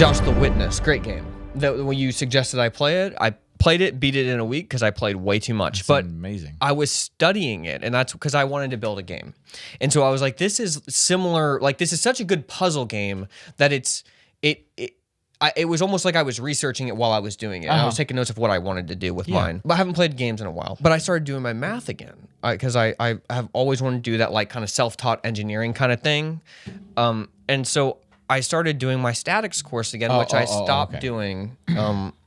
Josh, The Witness, great game. When you suggested I play it, I played it, beat it in a week because I played way too much. That's but amazing. I was studying it, and that's because I wanted to build a game. And so I was like, this is similar. Like, this is such a good puzzle game that it was almost like I was researching it while I was doing it. And I was taking notes of what I wanted to do with mine. But I haven't played games in a while. But I started doing my math again because I have always wanted to do that, like, kind of self-taught engineering kind of thing. And so I started doing my statics course again, which I stopped doing.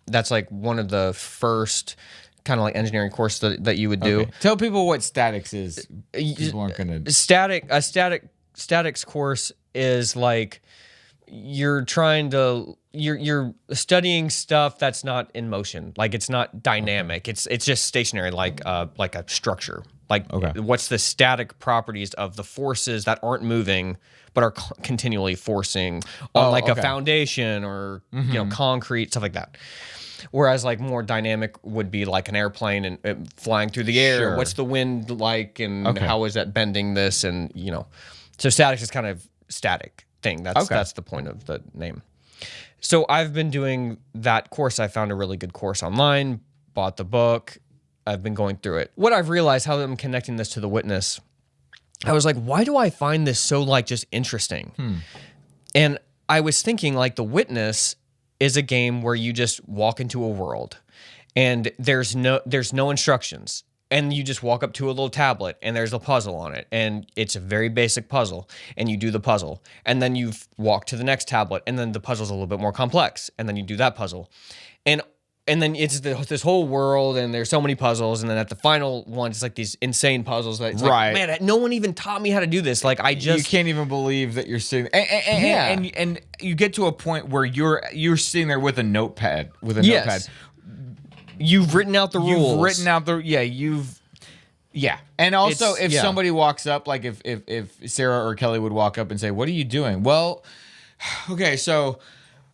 That's like one of the first kind of like engineering course that you would do. Okay. Tell people what statics is. People aren't gonna Statics course is like you're studying stuff that's not in motion, like it's not dynamic. It's just stationary, like a structure. Like what's the static properties of the forces that aren't moving but are continually forcing on a foundation or concrete, stuff like that. Whereas like more dynamic would be like an airplane and flying through the air. Sure. What's the wind like, and how is that bending this, and so statics is kind of static thing. That's the point of the name. So I've been doing that course. I found a really good course online, bought the book. I've been going through it. What I've realized, how I'm connecting this to The Witness, I was like, why do I find this so like just interesting? And I was thinking like The Witness is a game where you just walk into a world and there's no instructions, and you just walk up to a little tablet and there's a puzzle on it, and it's a very basic puzzle, and you do the puzzle, and then you walk to the next tablet, and then the puzzle's a little bit more complex, and then you do that puzzle, and then it's this whole world, and there's so many puzzles, and then at the final one, it's like these insane puzzles that it's like, man, no one even taught me how to do this. Like you can't even believe that you're sitting, and you get to a point where you're sitting there with a notepad, notepad. You've written out the rules. You've written out and also if somebody walks up, like if Sarah or Kelly would walk up and say, "What are you doing?" Well, okay, so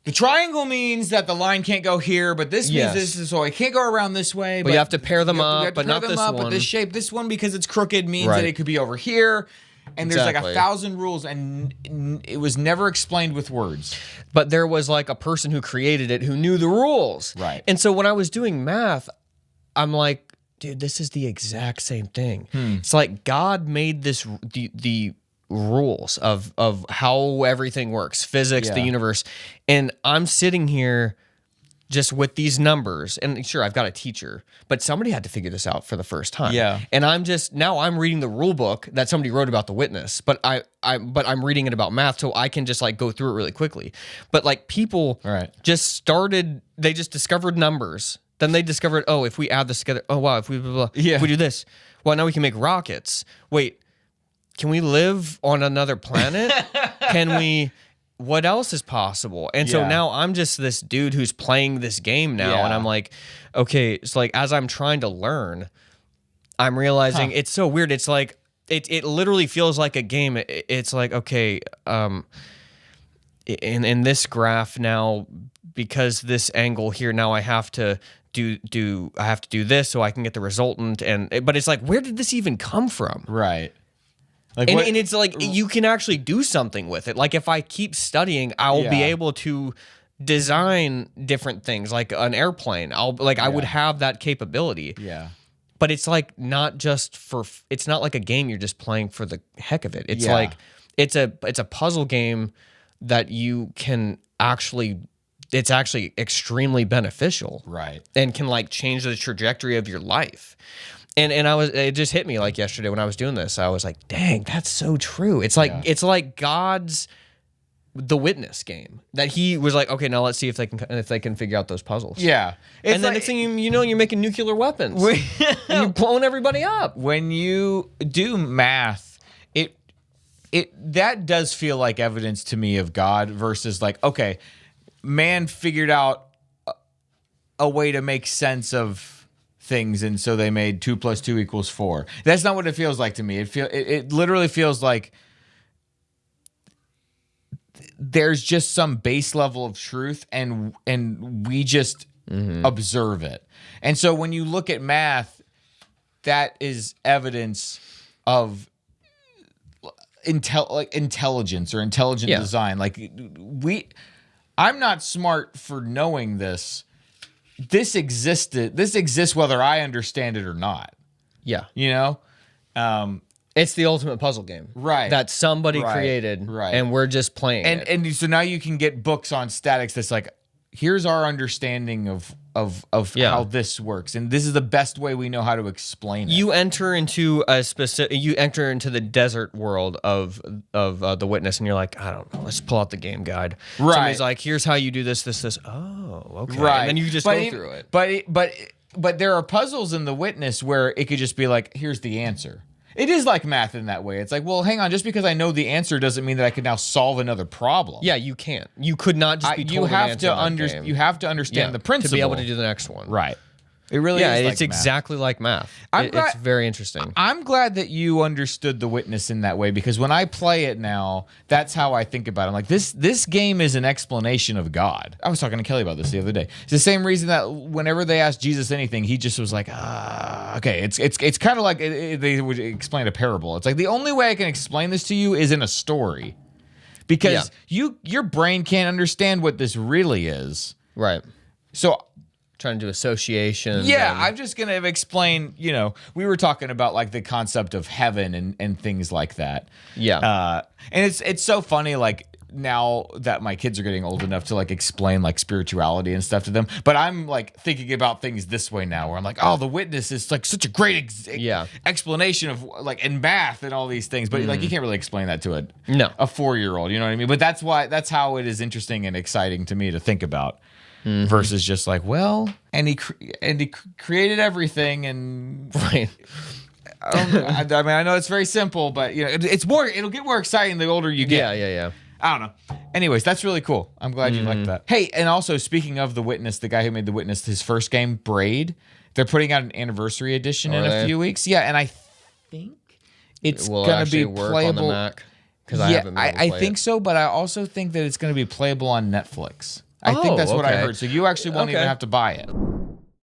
the triangle means that the line can't go here, but this means this, so I can't go around this way. But you have to pair them up, but not this one. But this shape, this one, because it's crooked, means that it could be over here. And there's like 1,000 rules, and it was never explained with words. But there was like a person who created it who knew the rules. Right. And so when I was doing math, I'm like, dude, this is the exact same thing. It's like God made this the rules of how everything works, physics, the universe, and I'm sitting here just with these numbers, and sure, I've got a teacher, but somebody had to figure this out for the first time. Yeah. And I'm reading the rule book that somebody wrote about The Witness, but I'm reading it about math, so I can just like go through it really quickly. But like people they just discovered numbers. Then they discovered, if we add this together, if we if we do this, well, now we can make rockets. Wait, can we live on another planet? What else is possible? And so now I'm just this dude who's playing this game now, and I'm like, okay, it's like as I'm trying to learn, I'm realizing it's so weird. It's like it literally feels like a game. It's like, okay, in this graph now, because this angle here, now I have to do this so I can get the resultant, but it's like, where did this even come from? Right. Like and it's like you can actually do something with it. Like if I keep studying, I'll be able to design different things, like an airplane. I would have that capability. Yeah. But it's like not just it's not like a game you're just playing for the heck of it. It's like it's a puzzle game that you can it's actually extremely beneficial. Right. And can like change the trajectory of your life. And it just hit me like yesterday when I was doing this. I was like, dang, that's so true. It's like God's The Witness game that he was like, okay, now let's see if they can figure out those puzzles. Yeah. And then next thing you know, you're making nuclear weapons. And you're blowing everybody up. When you do math, that does feel like evidence to me of God versus like, okay, man figured out a way to make sense of things, and so they made 2 + 2 = 4. That's not what it feels like to me. It literally feels like there's just some base level of truth, and we just observe it. And so when you look at math, that is evidence of intelligence or intelligent design. Like I'm not smart for knowing this. This exists whether I understand it or not. Yeah. You know? It's the ultimate puzzle game. Right. That somebody Right. created. Right. And we're just playing it. And so now you can get books on statics that's like, here's our understanding of how this works, and this is the best way we know how to explain it. You enter into the desert world of the Witness, and you're like, I don't know, let's pull out the game guide. Right. Somebody's like, here's how you do this. Oh, okay. Right. And then you just go through it. But there are puzzles in the Witness where it could just be like, here's the answer. It is like math in that way. It's like, well, hang on, just because I know the answer doesn't mean that I can now solve another problem. Yeah, you can't. You could not just be told you have an to answer in that game. You have to understand the principle to be able to do the next one. Right. It really Yeah, is like it's math. exactly like math. It's very interesting. I'm glad that you understood the Witness in that way, because when I play it now, that's how I think about it. I'm like, this game is an explanation of God. I was talking to Kelly about this the other day. It's the same reason that whenever they asked Jesus anything, he just was like, okay. It's kind of like they would explain a parable. It's like, the only way I can explain this to you is in a story, because your brain can't understand what this really is. Right. So Trying to do associations. yeah, I'm just going to explain, we were talking about like the concept of heaven and things like that. Yeah. And it's so funny, like, now that my kids are getting old enough to like explain like spirituality and stuff to them, but I'm like thinking about things this way now, where I'm like, oh, the Witness is like such a great explanation of like in math and all these things, but like you can't really explain that to a 4-year-old, you know what I mean? But that's how it is interesting and exciting to me to think about. Versus just like, well, and he created everything, and Right. I mean, I know it's very simple, but it'll get more exciting the older you get. Yeah. I don't know. Anyways, that's really cool. I'm glad you liked that. Hey, and also speaking of the Witness, the guy who made the Witness, his first game, Braid, they're putting out an anniversary edition in a few weeks. Yeah, and I think it's going to be work playable on the Mac, because I haven't been able to I play think it. so, but I also think that it's going to think that's what I heard. So you actually won't even have to buy it.